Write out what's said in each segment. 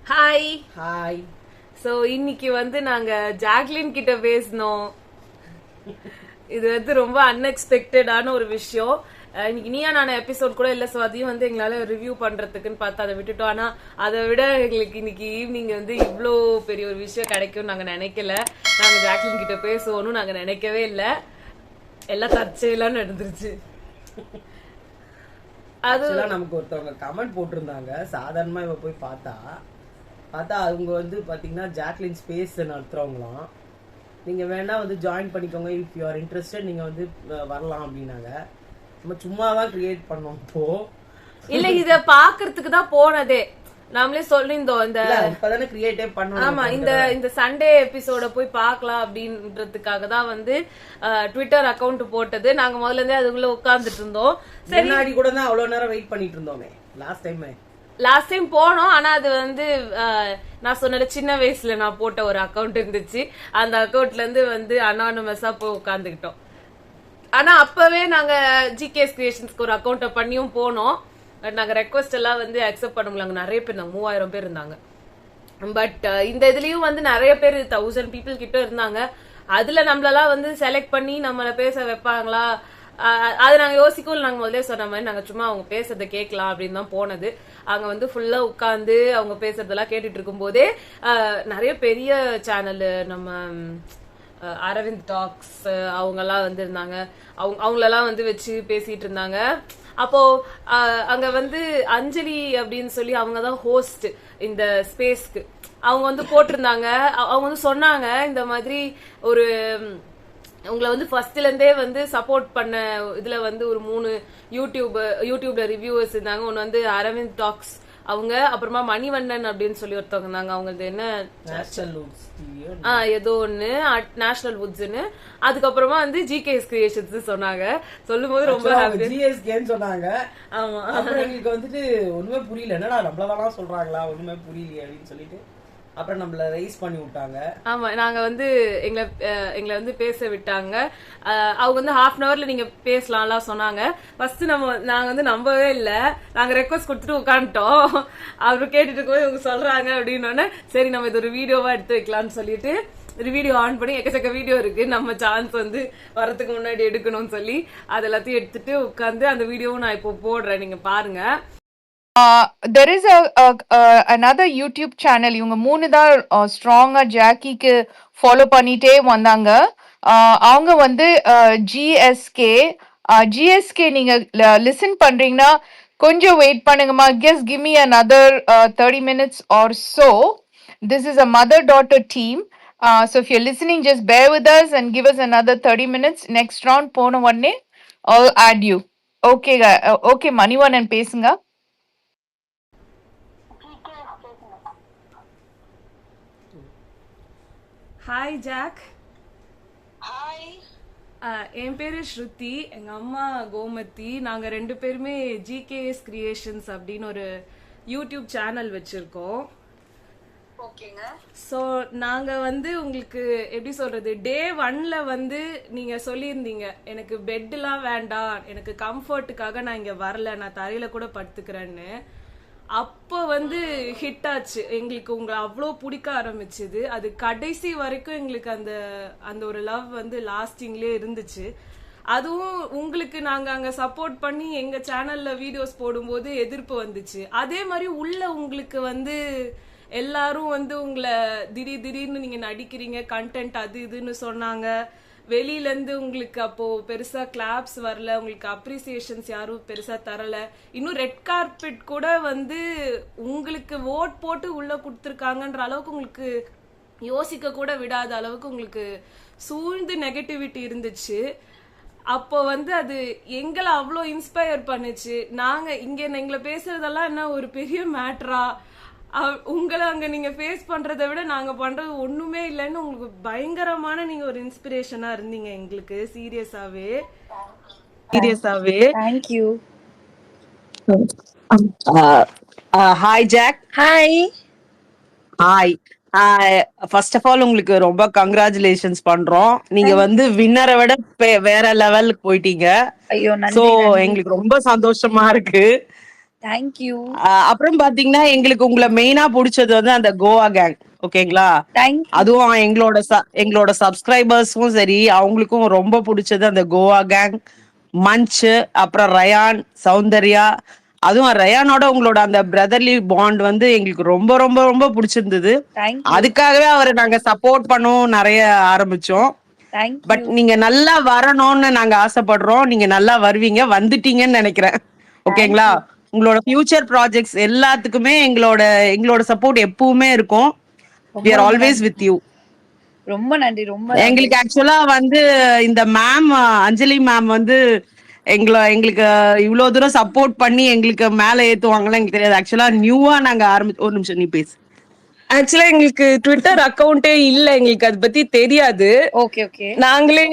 Hi. Hi. So இன்னைக்கு வந்து நாங்க ஜாக்லின் கிட்ட பேசினோம். இது வந்து ரொம்ப அன்எக்ஸ்பெக்டடான ஒரு விஷயம். இன்னைக்கு நீயா நான் எபிசோட் கூட இல்ல, ஸோ அதையும் வந்து எங்களால ரிவ்யூ பண்றதுக்குன்னு பார்த்து அதை விட்டுட்டோம். ஆனா அதை விட எங்களுக்கு இன்னைக்கு ஈவினிங் வந்து இவ்வளோ பெரிய ஒரு விஷயம் கிடைக்கும் நாங்க நினைக்கல. நாங்க ஜாக்லின் கிட்ட பேசுவோம்னு நாங்க நினைக்கவே இல்லை. எல்லாம் தற்செயலாம் நடந்துருச்சு. அது நமக்கு ஒருத்தவங்க கமெண்ட் போட்டிருந்தாங்க. சாதாரணமா இவ போய் பார்த்தா அவங்க வந்து பாத்தீங்கன்னா ஜாக்லின் ஸ்பேஸ் நடத்துறவங்களாம். நீங்க வேணா வந்து ஜாயின் பண்ணிக்கோங்க, இஃப் யூ ஆர் இன்ட்ரெஸ்டட் நீங்க வந்து வரலாம் அப்படின்னாங்க. நம்ம சும்மாதான் கிரியேட் பண்ணோம். இப்போ இல்ல இத பாக்குறதுக்கு தான் போனதே. நாமளே சொல்லிருந்தோம் இந்த இப்பதானே கிரியேட்டே பண்ணோம். ஆமா, இந்த சண்டே எபிசோட போய் பார்க்கலாம் அப்படின்றதுக்காக தான் வந்து ட்விட்டர் அக்கவுண்ட் போட்டது. நாங்க முதல்ல இருந்தே அதுக்குள்ள உட்கார்ந்துட்டு இருந்தோம். முன்னாடி கூட தான் அவ்வளவு நேரம் வெயிட் பண்ணிட்டு இருந்தோமே. லாஸ்ட் டைம் போனோம். ஆனா அது வந்து நான் சொன்ன சின்ன வயசுல நான் போட்ட ஒரு அக்கவுண்ட் இருந்துச்சு. அந்த அக்கவுண்ட்ல இருந்து வந்து அனானமஸா போய் உட்கார்ந்துக்கிட்டோம். ஆனா அப்பவே நாங்க ஜிகேஎஸ் கிரியேஷன்ஸ்க்கு ஒரு அக்கௌண்ட்டை பண்ணியும் போனோம். நாங்க ரெக்வஸ்ட் எல்லாம் வந்து அக்செப்ட் பண்ண முடியல. நிறைய பேர் இருந்தாங்க, 3000 பேர் இருந்தாங்க. பட் இந்த இதுலயும் வந்து நிறைய பேர் 1000 பீப்புள் கிட்ட இருந்தாங்க. அதுல நம்மளெல்லாம் வந்து செலக்ட் பண்ணி நம்மள பேச வைப்பாங்களா, அது நாங்க யோசிக்கவும். நாங்க முதல்ல சொன்ன மாதிரி நாங்க சும்மா அவங்க பேசுறத கேட்கலாம் அப்படின்னு தான் போனது. அங்க வந்து ஃபுல்லா உட்காந்து அவங்க பேசுறதெல்லாம் கேட்டுட்டு இருக்கும் போதே நிறைய பெரிய சேனல், நம்ம அரவிந்த் டாக்ஸ் அவங்கெல்லாம் வந்து இருந்தாங்க. அவங்களெல்லாம் வந்து வச்சு பேசிட்டு இருந்தாங்க. அப்போ அங்க வந்து அஞ்சலி அப்படின்னு சொல்லி அவங்கதான் ஹோஸ்ட் இந்த ஸ்பேஸ்க்கு. அவங்க வந்து போட்டிருந்தாங்க. அவங்க வந்து சொன்னாங்க இந்த மாதிரி ஒரு உங்களை வந்து ஃபர்ஸ்ட்ல இருந்தே வந்து சப்போர்ட் பண்ண இதுல வந்து ஒரு 3 யூடியூப்ல ரிவ்யூவர்ஸ் இருந்தாங்க. ஒன்னு வந்து அரவிந்த் டாக்ஸ் அவங்க, அப்புறமா மணிவண்ணன் அப்படின்னு சொல்லி ஒருத்தவங்க இருந்தாங்க. அவங்க என்ன ஏதோ ஒண்ணு நேஷனல் வுட்ஸ்ன்னு. அதுக்கப்புறமா வந்து ஜிகேஎஸ் கிரியேஷன்ஸ் சொன்னாங்க. சொல்லும் போது ரொம்ப சொன்னாங்க. ஆமா, அப்புறம் எங்களுக்கு வந்துட்டு ஒண்ணுமே புரியல. என்னடா நம்மளதான் சொல்றாங்களா, ஒண்ணுமே புரியல அப்படின்னு சொல்லிட்டு அப்புறம் நம்மள ரைஸ் பண்ணி விட்டாங்க. ஆமா, நாங்க வந்து எங்களை வந்து பேச விட்டாங்க. அவங்க வந்து ½ அன் ஹவர்ல நீங்க பேசலாம்லாம் சொன்னாங்க. ஃபர்ஸ்ட் நாங்க வந்து நம்பவே இல்லை. நாங்க ரெக்வஸ்ட் கொடுத்துட்டு உட்காந்துட்டோம். அவரு கேட்டுட்டு போய் இவங்க சொல்றாங்க அப்படின்னு, சரி நம்ம இது ஒரு வீடியோவா எடுத்து வைக்கலாம்னு சொல்லிட்டு ஒரு வீடியோ ஆன் பண்ணி, எக்கச்சக்க வீடியோ இருக்கு, நம்ம சான்ஸ் வந்து வரதுக்கு முன்னாடி எடுக்கணும்னு சொல்லி அது எல்லாத்தையும் எடுத்துட்டு உட்காந்து அந்த வீடியோவும் நான் இப்போ போடுறேன், நீங்க பாருங்க. There is another YouTube channel. இவங்க 3 தான் ஸ்ட்ராங்கா ஜாக்கிக்கு ஃபாலோ பண்ணிட்டே வந்தாங்க. அவங்க வந்து ஜிஎஸ்கே நீங்க லிசன் பண்றீங்கன்னா கொஞ்சம் wait பண்ணுங்கம்மா. give me another 30 minutes or so. This is a mother-daughter team. So if you're listening, just bear with us and give us another 30 minutes. Next round போன உடனே I'll add you. Okay, Manivannan பேசுங்க. Hi Jack. Hi. என் பேரு ஸ்ருதி, எங்க அம்மா கோமதி. நாங்க 2 பேருமே GKS creations அப்படின்னு ஒரு யூடியூப் சேனல் வச்சிருக்கோம். ஓகேங்க. ஸோ நாங்க வந்து உங்களுக்கு எப்படி சொல்றது, டே 1ல வந்து நீங்க சொல்லியிருந்தீங்க எனக்கு பெட்லாம் வேண்டாம், எனக்கு கம்ஃபர்ட்டுக்காக நான் இங்க வரல, நான் தரையில கூட படுத்துக்கிறேன்னு. அப்போ வந்து ஹிட் ஆச்சு எங்களுக்கு. உங்களை அவ்வளோ பிடிக்க ஆரம்பிச்சுது. அது கடைசி வரைக்கும் எங்களுக்கு அந்த அந்த ஒரு லவ் வந்து லாஸ்டிங்லேயே இருந்துச்சு. அதுவும் உங்களுக்கு நாங்க அங்க சப்போர்ட் பண்ணி எங்க சேனல்ல வீடியோஸ் போடும்போது எதிர்ப்பு வந்துச்சு. அதே மாதிரி உள்ள உங்களுக்கு வந்து எல்லாரும் வந்து உங்களை திடீர்னு நீங்க நடிக்கிறீங்க, கண்டென்ட் அது இதுன்னு சொன்னாங்க. வெளியில இருந்து உங்களுக்கு அப்போ பெருசா கிளாப்ஸ் வரல, உங்களுக்கு அப்ரிசியேஷன்ஸ் யாரும் பெருசா தரல. இன்னும் ரெட் கார்பெட் கூட வந்து உங்களுக்கு ஓட் போட்டு உள்ள கொடுத்துருக்காங்கன்ற அளவுக்கு உங்களுக்கு யோசிக்க கூட விடாத அளவுக்கு உங்களுக்கு சூழ்ந்து நெகட்டிவிட்டி இருந்துச்சு. அப்போ வந்து அது எங்களை அவ்வளோ இன்ஸ்பயர் பண்ணுச்சு. நாங்க இங்க எங்களை பேசுறதெல்லாம் என்ன ஒரு பெரிய மேட்டரா, உங்களை அங்க நீங்க ஃபேஸ் பண்றதை விட நாங்க பண்றது ஒண்ணுமே இல்லைன்னு உங்களுக்கு பயங்கரமான நீங்க ஒரு இன்ஸ்பிரேஷனா இருந்தீங்க எங்களுக்கு. சீரியஸாவே Thank you. Hi Jack. Hi. First of all உங்களுக்கு ரொம்ப கங்க்ராச்சுலேஷன்ஸ் பண்றோம். நீங்க வந்து வின்னரை விட வேற லெவலுக்கு போயிட்டீங்க. ஐயோ, சோ எங்களுக்கு ரொம்ப சந்தோஷமா இருக்கு. தேங்க்யூ. அப்புறம் பாத்தீங்கன்னா எங்களுக்கு உங்களை மெயினா பிடிச்சது வந்து அந்த கோவா கேங். ஓகேங்களா? தேங்க்யூ. அதுவும் எங்களோட சப்ஸ்கிரைபர்ஸும் சரி, அவங்களுக்கும் ரொம்ப பிடிச்சது அந்த கோவா கேங், மஞ்ச், அப்புறம் ரயான், சௌந்தர்யா. அதுவும் ரயானோட உங்களோட அந்த பிரதர்லி பாண்ட் வந்து எங்களுக்கு ரொம்ப ரொம்ப ரொம்ப பிடிச்சிருந்தது. தேங்க்யூ. அதுக்காகவே அவரை நாங்க சப்போர்ட் பண்ணவும் நிறைய ஆரம்பிச்சோம். தேங்க்யூ. பட் நீங்க நல்லா வரணும்னு நாங்க ஆசைப்படுறோம். நீங்க நல்லா வருவீங்க, வந்துட்டீங்கன்னு நினைக்கிறேன். ஓகேங்களா? தேங்க்யூ. உங்களோட ஃபியூச்சர் ப்ராஜெக்ட்ஸ் எல்லாத்துக்குமே எங்களோட சப்போர்ட் எப்பவுமே இருக்கும். we ரொம்ப are ரொம்ப always நன்றி. with you. ரொம்ப நன்றி. ரொம்ப நன்றி. எங்களுக்கு ஆக்சுவலா வந்து இந்த மேம், அஞ்சலி மேம் வந்து எங்களுக்கு இவ்வளவு தூரம் சப்போர்ட் பண்ணி எங்களுக்கு மேல ஏத்துவாங்கலாம் எங்களுக்கு தெரியாது. ஆக்சுவலா நியூவா நாங்க ஒரு நிமிஷம் நீ பேசு. ஆக்சுவலா எங்களுக்கு ட்விட்டர் அக்கவுண்டே இல்ல, எங்களுக்கு அதை பத்தி தெரியாது. Okay okay. நாங்களே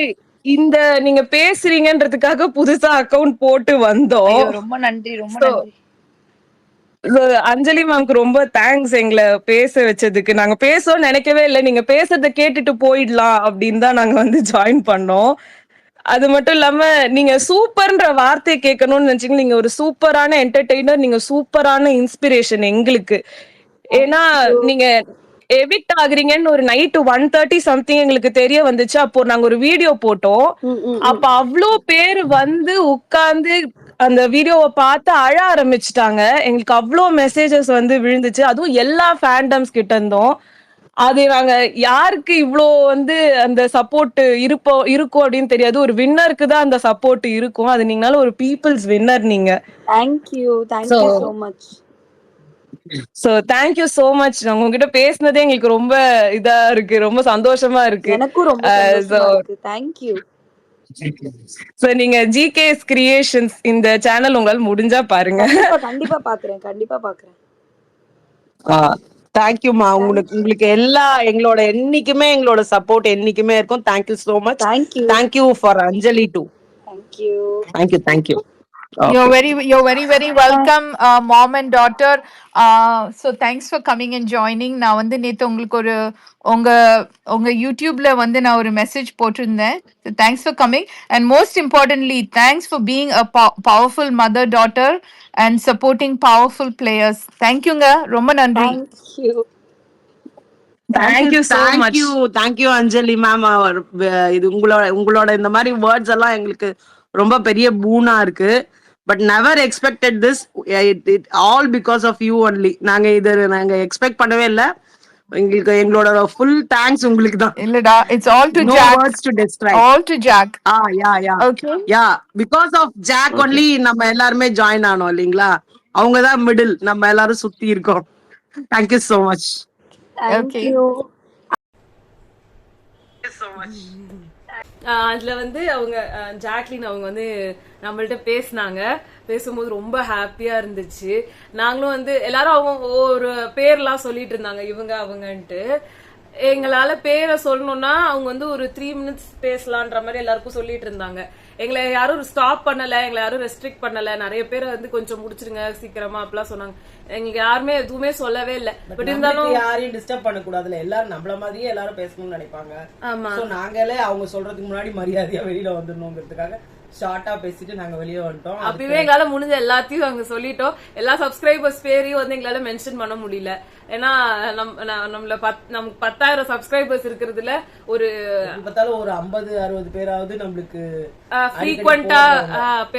இந்த நீங்க பேசுறீங்கன்றதுக்காக புதுசா அக்கவுண்ட் போட்டு வந்தோம். ஐயோ ரொம்ப நன்றி. ரொம்ப So, நன்றி. அஞ்சலி மேம்க்கு ரொம்ப தேங்க்ஸ் எங்களை பேச வச்சதுக்கு. நாங்க பேசணும்னு நினைக்கவே இல்லை, நீங்க பேசுறத கேட்டுட்டு போயிடலாம் அப்படின்னு தான் நாங்க வந்து ஜாயின் பண்ணோம். அது மட்டும் இல்லாம நீங்க சூப்பர்ன்ற வார்த்தையை கேட்கணும்னு நினைச்சீங்க. நீங்க ஒரு சூப்பரான என்டர்டெய்னர், நீங்க சூப்பரான இன்ஸ்பிரேஷன் எங்களுக்கு. ஏன்னா நீங்க எவிக்ட் ஆகுறீங்கன்னு ஒரு நைட்டு 1:30 சம்திங் எங்களுக்கு தெரிய வந்துச்சு. அப்போ நாங்க ஒரு வீடியோ போட்டோம். அப்ப அவ்வளோ பேர் வந்து உட்கார்ந்து அந்த வீடியோவை பார்த்து அழ ஆரம்பிச்சுட்டாங்க. எங்களுக்கு அவ்வளோ மெசேஜஸ் வந்து விழுந்துச்சு, அதுவும் எல்லா ஃபேண்டம்ஸ் கிட்ட இருந்தோம். அது நாங்க யாருக்கு இவ்ளோ வந்து அந்த சப்போர்ட் இருக்கும் அப்படின்னு தெரியாது. ஒரு வின்னருக்கு தான் அந்த சப்போர்ட் இருக்கும். அது நீங்களால ஒரு பீப்புள்ஸ் வின்னர் நீங்க. Thank you. Thank you so much. So thank you so much. நாங்க உங்ககிட்ட பேசுனதே எங்களுக்கு ரொம்ப இதா இருக்கு, ரொம்ப சந்தோஷமா இருக்கு. எனக்கும் ரொம்ப சந்தோஷமா இருக்கு. தேங்க்யூ. சோ நீங்க ஜிகேஎஸ் கிரியேஷன்ஸ் இந்த சேனல் உங்களால முடிஞ்சா பாருங்க. கண்டிப்பா கண்டிப்பா பாக்குறேன். கண்டிப்பா பாக்குறேன். தேங்க்யூமா. உங்களுக்கு என்னைக்குமே எங்களோட சப்போர்ட் என்னைக்குமே இருக்கும். Thank you so much. Thank you. Thank you for Anjali too. Thank you. Thank you. You're very welcome, mom and daughter. So thanks for coming and joining. நான் வந்து நேத்து உங்களுக்கு ஒரு உங்க உங்க யூடியூப்ல வந்து நான் ஒரு மெசேஜ் போட்டிருந்தேன். So thanks for coming, and most importantly thanks for being a powerful mother daughter and supporting powerful players. Thank you nga, ரொம்ப நன்றி. Thank you. Thank you so much. Thank you Anjali ma'am. இது உங்களோட இந்த மாதிரி வேர்ட்ஸ் எல்லாம் எங்களுக்கு ரொம்ப பெரிய பூனா இருக்கு. But never expected this. It all because of you only. நாங்க எக்ஸ்பெக்ட் பண்ணவே இல்லை. எங்களோட ஃபுல் தேங்க்ஸ் உங்களுக்கு தான். இல்லடா, it's all to No Jack. words to describe. All to Jack. Yeah. Okay. Yeah, because of Jack only நம்ம எல்லாருமே join ஆனோம் இல்லீங்களா? அவங்க தான் மிடில், நம்ம எல்லாரும் சுத்தி இருக்கோம். Thank you so much. Thank you. அதுல வந்து அவங்க ஜாக்லின் அவங்க வந்து நம்மள்ட்ட பேசும்போது ரொம்ப ஹாப்பியா இருந்துச்சு. நாங்களும் வந்து எல்லாரும் அவங்க ஒரு பேர்லாம் சொல்லிட்டு இருந்தாங்க, இவங்க அவங்கன்ட்டு. எங்களால பேரை சொல்லணும்னா அவங்க வந்து ஒரு 3 minutes பேசலான்ற மாதிரி எல்லாருக்கும் சொல்லிட்டு இருந்தாங்க. எங்களை யாரும் ஸ்டாப் பண்ணல, எங்களை யாரும் ரெஸ்ட்ரிக்ட் பண்ணல. நிறைய பேர் வந்து கொஞ்சம் முடிச்சிருங்க சீக்கிரமா அப்படிலாம் சொன்னாங்க. எங்களுக்கு யாருமே எதுவுமே சொல்லவே இல்லை. பட் இருந்தாலும் யாரையும் டிஸ்டர்ப் பண்ண கூடாதுல, எல்லாரும் நம்மள மாதிரியே எல்லாரும் பேசணும்னு நினைப்பாங்க. சோ நாங்களே அவங்க சொல்றதுக்கு முன்னாடி மரியாதையா வெளியில வந்துடணுங்கிறதுக்காக ஷார்ட்டா பேசிட்டு நாங்க வெளியே வந்துட்டோம். அப்பவே எங்களால முடிஞ்ச எல்லாத்தையும் அங்க சொல்லிட்டோம். எல்லா சப்ஸ்கிரைபர்ஸ் பேரையும் வந்து எங்களால மென்ஷன் பண்ண முடியல. ஏன்னா நமக்கு 10,000 சப்ஸ்கிரைபர்ஸ் இருக்கிறதுல ஒரு பார்த்தாலும் ஒரு 50-60 பேராவது நம்மளுக்கு ஃப்ரீக்வெண்டா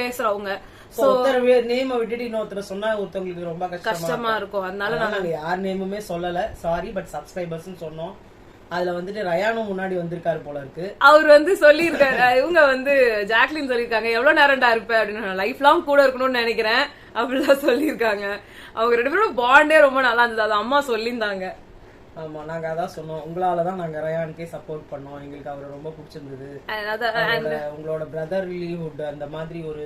பேசுறவங்க. ஒருத்தர் நேம விட்டுட்டு இன்னொருத்தர் சொன்னா ஒருத்தவங்களுக்கு ரொம்ப கஷ்டமா இருக்கும். அதனால நாங்க யார் நேமுமே சொல்லல, சாரி. பட் சப்ஸ்கிரைபர்ஸ் சொன்னோம். அதுல வந்துட்டு ரயானும் முன்னாடி வந்திருக்காரு போல இருக்கு. அவர் வந்து சொல்லியிருக்காரு, இவங்க வந்து ஜாக்லின் சொல்லியிருக்காங்க, எவ்வளவு நேரம்டா இருப்ப அப்படின்னு, லைஃப் லாங் கூட இருக்கணும்னு நினைக்கிறேன் அப்படிதான் சொல்லியிருக்காங்க. அவங்க 2 பேரும் பாண்டே ரொம்ப நல்லா இருந்தது, அது அம்மா சொல்லியிருந்தாங்க. ஆமா, நாங்க அதான் சொன்னோம், உங்களாலதான் நாங்க ரயானுக்கே சப்போர்ட் பண்ணோம், எங்களுக்கு அவரை ரொம்ப பிடிச்சிருந்தது. உங்களோட பிரதர்லிஹுட் அந்த மாதிரி ஒரு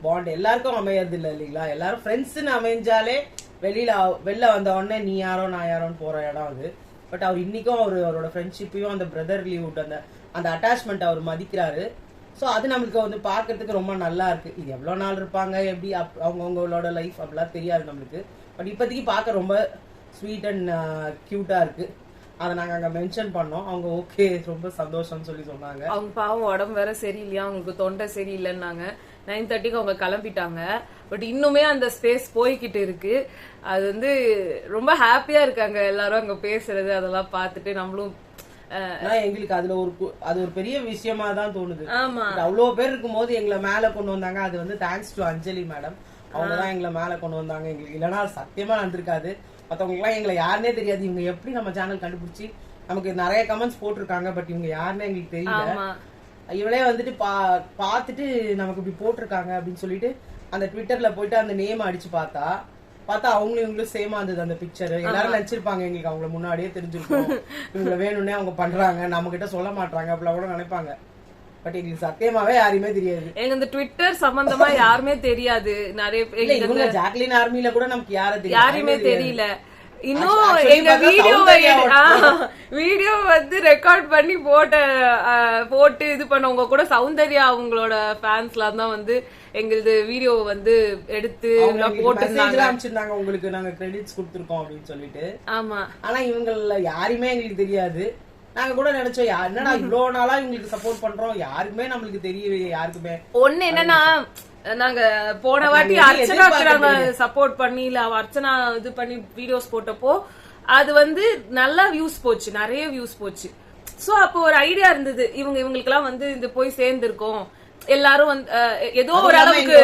பாண்ட் எல்லாருக்கும் அமையறது இல்ல இல்லீங்களா? எல்லாரும் ஃப்ரெண்ட்ஸ்ன்னு அமைஞ்சாலே வெளில வந்த உடனே நீ யாரோ நான் யாரோன்னு போற இடம் அது. பட் அவர் இன்னைக்கும் அவரோட ஃப்ரெண்ட்ஷிப்பையும் அந்த பிரதர்லிஹுட் அந்த அட்டாச்மெண்ட் அவர் மதிக்கிறாரு. ஸோ அது நம்மளுக்கு வந்து பார்க்கறதுக்கு ரொம்ப நல்லா இருக்கு. இது எவ்வளோ நாள் இருப்பாங்க, எப்படி அவங்கவுங்களோட லைஃப் அப்படிலாம் தெரியாது நம்மளுக்கு. பட் இப்போதைக்கு பார்க்க ரொம்ப ஸ்வீட் அண்ட் கியூட்டா இருக்கு. அதை நாங்கள் அங்கே மென்ஷன் பண்ணோம். அவங்க ஓகே ரொம்ப சந்தோஷம்னு சொல்லி சொன்னாங்க. அவங்க பாவம் உடம்பு வேற சரியில்லையா, அவங்களுக்கு தொண்டை சரியில்லைன்னாங்க. 9:30க்கு அவங்க கிளம்பிட்டாங்க. பட் இன்னுமே அந்த ஸ்பேஸ் போய்கிட்டு இருக்கு. அது வந்து ரொம்ப ஹாப்பியா இருக்காங்க எல்லாரும் அங்க பேசுறது அதெல்லாம் பார்த்துட்டு. நம்மளும் எங்களுக்கு அதுல அது ஒரு பெரிய விஷயமா தான் தோணுது. ஆமா, அவ்வளவு பேர் இருக்கும் போது எங்களை மேல கொண்டு வந்தாங்க. அது வந்து தேங்க்ஸ் டு அஞ்சலி மேடம், அவங்கதான் எங்களை மேல கொண்டு வந்தாங்க. எங்களுக்கு இல்லைன்னா சத்தியமா நடந்திருக்காது. மத்தவங்களுக்கு எல்லாம் எங்களை யாருன்னே தெரியாது. இவங்க எப்படி நம்ம சேனல் கண்டுபிடிச்சி நமக்கு நிறைய கமெண்ட்ஸ் போட்டிருக்காங்க. பட் இவங்க யாருன்னு எங்களுக்கு தெரியல. இவளே வந்துட்டு பாத்துட்டு நமக்கு இப்படி போட்டிருக்காங்க அப்படின்னு சொல்லிட்டு அந்த ட்விட்டர்ல போயிட்டு அந்த நேம் அடிச்சு பார்த்தா அவங்களும் இவங்களும் சேமா இருந்தது அந்த பிக்சர். எல்லாரும் நினைச்சிருப்பாங்க எங்களுக்கு அவங்கள முன்னாடியே தெரிஞ்சிருக்கும், இவங்க வேணும்னே அவங்க பண்றாங்க, நம்ம கிட்ட சொல்ல மாட்டாங்க அப்படிலாம் கூட நினைப்பாங்க. பட் எங்களுக்கு சத்தியமாவே யாருமே தெரியாது. எங்க இந்த ட்விட்டர் சம்பந்தமா யாருமே தெரியாது. நிறைய பேர் ஜாக்லின் ஆர்மில கூட நமக்கு யாருமே தெரியல. இன்னும் எங்க வீடியோ வந்து ரெக்கார்ட் பண்ணி போட்டு இது பண்ணவங்க கூட சௌந்தர்யா அவங்களோட ஃபேன்ஸ்லாம் தான் வந்து எங்களது வீடியோ வந்து எடுத்து போட்டுருந்தாங்க. உங்களுக்கு நாங்க கிரெடிட்ஸ் கொடுத்துருக்கோம் அப்படின்னு சொல்லிட்டு. ஆமா, ஆனா இவங்கள யாருமே எங்களுக்கு தெரியாது. நாங்க கூட நினைச்சோம் என்னடா இவ்வளவு நாளா இவங்களுக்கு சப்போர்ட் பண்றோம், யாருக்குமே நம்மளுக்கு தெரியவே. யாருக்குமே ஒண்ணு என்னன்னா, நாங்க போன வாட்டி அர்ச்சனாக்கு நாங்க சப்போர்ட் பண்ணி இல்ல அர்ச்சனா இது பண்ணி வீடியோஸ் போட்டப்போ அது வந்து நல்லா வியூஸ் போச்சு, நிறைய வியூஸ் போச்சு. சோ அப்போ ஒரு ஐடியா இருந்தது, இவங்களுக்கு எல்லாம் வந்து இது போய் சேர்ந்திருக்கோம் எல்லாரும் வந்து ஏதோ ஒரு அளவுக்கு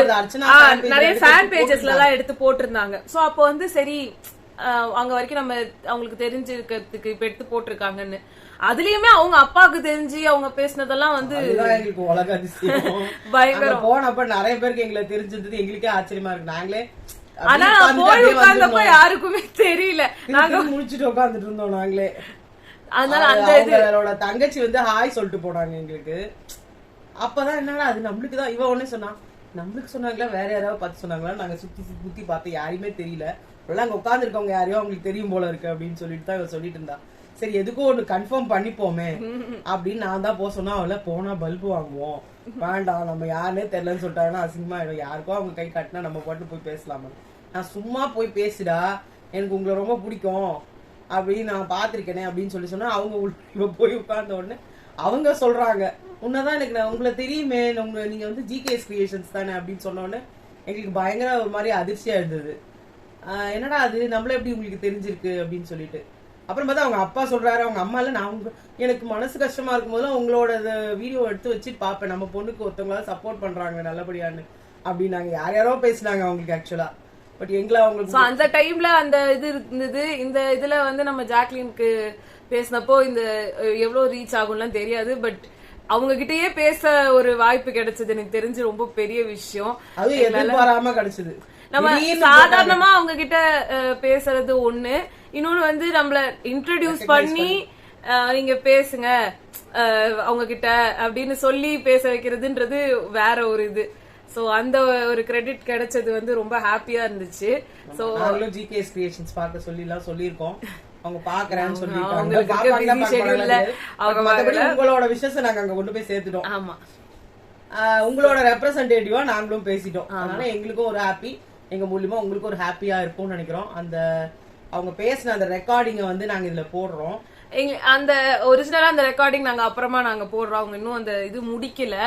நிறைய ஃபேன் பேஜஸ்ல எல்லாம் எடுத்து போட்டிருந்தாங்க. சோ அப்போ வந்து சரி அங்க வரைக்கும் நம்ம அவங்களுக்கு தெரிஞ்சிருக்கிறதுக்கு இப்ப எடுத்து போட்டிருக்காங்கன்னு. அதுலயுமே அவங்க அப்பாவுக்கு தெரிஞ்சு அவங்க பேசினதெல்லாம் வந்து உலக அதிசயம் பயங்கரம். போனப்ப நிறைய பேருக்கு எங்களை தெரிஞ்சிருந்தது, எங்களுக்கே ஆச்சரியமா இருக்கு. நாங்களே ஆனா போய் உட்கார்ந்தப்ப யாருக்குமே தெரியல, நாங்க முடிச்சுட்டு உட்கார்ந்துட்டு இருந்தோம் நாங்களே. அதனால அந்த இதோட தங்கச்சி வந்து ஹாய் சொல்லிட்டு போனாங்க எங்களுக்கு. அப்பதான் என்னன்னா அது நம்மளுக்கு தான். இவ ஒண்ணு சொன்னா, நம்மளுக்கு சொன்னாங்களா வேற யாராவது பார்த்து சொன்னாங்களா? நாங்க சுத்தி பார்த்து யாருமே தெரியல. அங்க உட்கார்ந்துருக்கவங்க யாரையோ அவங்களுக்கு தெரியும் போல இருக்கு அப்படின்னு சொல்லிட்டு தான் இவ சொல்லிட்டு இருந்தா. சரி எதுக்கும் ஒண்ணு கன்ஃபார்ம் பண்ணிப்போமே அப்படின்னு நான் தான் சொன்னா, அவள போனா பல்பு வாங்குவோம், வேண்டாம் நம்ம யாருன்னே தெரியலன்னு சொல்லிட்டாங்கன்னா அசிங்கமா ஆயிடும். யாருக்கோ அவங்க கை கட்டினா நம்ம பாட்டு போய் பேசலாமா? நான் சும்மா போய் பேசுடா, எனக்கு உங்களை ரொம்ப பிடிக்கும் அப்படின்னு நான் பாத்திருக்கேனே அப்படின்னு சொல்லி சொன்னா, அவங்க போய் உட்கார்ந்த உடனே அவங்க சொல்றாங்க, உன்னதான் எனக்கு நான் உங்களை தெரியுமே, நீங்க வந்து ஜிகேஎஸ் கிரியேஷன்ஸ் தானே அப்படின்னு சொன்ன உடனே எங்களுக்கு பயங்கர ஒரு மாதிரி அதிர்ச்சியா இருந்தது. என்னடா அது நம்மள எப்படி உங்களுக்கு தெரிஞ்சிருக்கு அப்படின்னு சொல்லிட்டு. அப்புறம் பார்த்தா அவங்க அப்பா சொல்றாரு, அவங்க அம்மா இல்ல, நான் எனக்கு மனசு கஷ்டமா இருக்கும் போதுலாம் உங்களோட வீடியோ எடுத்து வச்சுட்டு பாப்பேன், நம்ம பொண்ணுக்கு ஒருத்தவங்களால சப்போர்ட் பண்றாங்க நல்லபடியான்னு அப்படின்னு யாரோ பேசினாங்க அவங்களுக்கு ஆக்சுவலா. பட் எங்களை அவங்களுக்கு அந்த டைம்ல அந்த இது இருந்தது. இந்த இதுல வந்து நம்ம ஜாக்லினுக்கு பேசினப்போ இந்த எவ்வளவு ரீச் ஆகும்லாம் தெரியாது. பட் அவங்க கிட்டயே பேச ஒரு வாய்ப்பு கிடைச்சது எனக்கு தெரிஞ்சு ரொம்ப பெரிய விஷயம். அது எதிர்பாராம கிடைச்சது. நம்ம சாதாரணமா அவங்க கிட்ட பேசுறது ஒண்ணு, இன்னொன்னு வந்து நம்மள இன்ட்ரோடியூஸ் பண்ணி நீங்க பேசுங்க அவங்க கிட்ட அப்படின்னு சொல்லி பேச வைக்கிறதுன்றது வேற ஒரு இது. சோ அந்த ஒரு கிரெடிட் கிடைச்சது வந்து ரொம்ப ஹாப்பியா இருந்துச்சு. சோ ஜிகேஎஸ் கிரியேஷன்ஸ் பார்க்க சொல்லிலாம் சொல்லியிருக்கோம். அவங்க பாக்குறேன்னு சொல்லிட்டாங்க. உங்களோட விஷயத்தை நாங்க அங்க கொண்டு போய் சேர்த்துட்டோம். ஆமா, உங்களோட ரெப்ரசன்டேட்டிவா நாங்களும் பேசிட்டோம். அதனால எங்களுக்கும் ஒரு ஹாப்பி, எங்க மூலியமா உங்களுக்கு ஒரு ஹாப்பியா இருக்கும்னு நினைக்கிறோம். அந்த அவங்க பேசின அந்த ரெக்கார்டிங்க வந்து நாங்க இதுல போடுறோம். அந்த ஒரிஜினலா அந்த ரெக்கார்டிங் நாங்க அப்புறமா நாங்க போடுறோம். அவங்க இன்னும் அந்த இது முடிக்கல,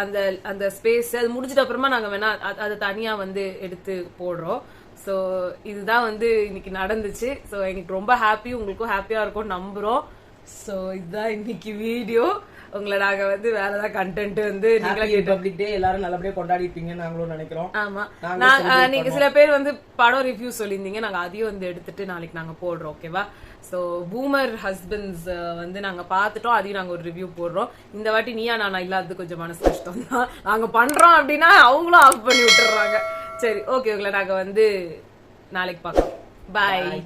அந்த அந்த ஸ்பேஸ் அது முடிச்சிட்ட அப்புறமா நாங்க வேணா அதை தனியா வந்து எடுத்து போடுறோம். சோ இதுதான் வந்து இன்னைக்கு நடந்துச்சு. சோ எனக்கு ரொம்ப ஹாப்பி, உங்களுக்கும் ஹாப்பியா இருக்கும் நம்புறோம். சோ இதுதான் இன்னைக்கு வீடியோ. உங்களை நாங்க வந்து வேற ஏதாவது கண்டென்ட் வந்து ரிபப்ளிக் டே எல்லாரும் நல்லபடியா கொண்டாடிப்பீங்க நாங்களும் நினைக்கிறோம். ஆமா, நீங்க சில பேர் வந்து படம் ரிவ்யூ சொல்லியிருந்தீங்க, நாங்க அதையும் வந்து எடுத்துட்டு நாளைக்கு நாங்க போடுறோம். ஓகேவா? சோ பூமர் ஹஸ்பண்ட்ஸ் வந்து நாங்க பாத்துட்டோம், அதையும் நாங்க ஒரு ரிவ்யூ போடுறோம். இந்த வாட்டி நீயா நானா இல்லாதது கொஞ்சம் மனசு கஷ்டம் தான். நாங்க பண்றோம் அப்படின்னா அவங்களும் ஆஃப் பண்ணி விட்டுறாங்க. சரி, ஓகே, உங்களை நாங்க வந்து நாளைக்கு பார்க்கலாம். பாய்.